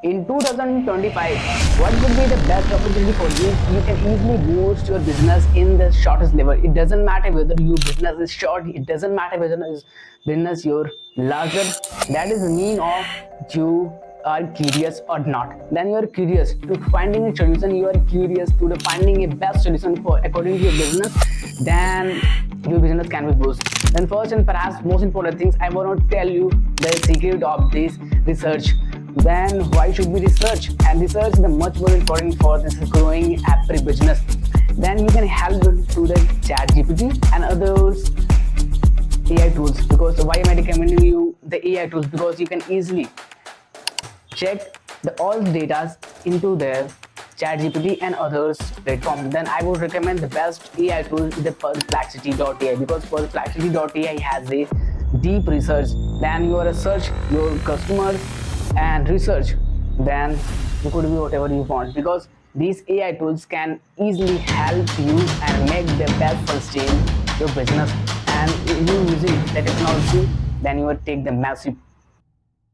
In 2025, what would be the best opportunity for you? You can easily boost your business in the shortest level. It doesn't matter whether your business is short, it doesn't matter whether is business your larger. That is the mean of you are curious or not. Then you are curious to finding a solution, you are curious to the finding a best solution for according to your business, then your business can be boosted. Then first and perhaps most important things, I want to tell you the secret of this research. Then why should we research? And research is the much more important for this growing every business. Then you can help to the chat GPT and others AI tools. Because why am I recommending you the AI tools? Because you can easily check all the data into their chat GPT and others platforms. Then I would recommend the best AI tool is the perplexity.ai, because perplexity.ai has a deep research. Then you research your customers and research, then you could be whatever you want, because these AI tools can easily help you and make the best sustain your business. And you using the technology, then you will take the massive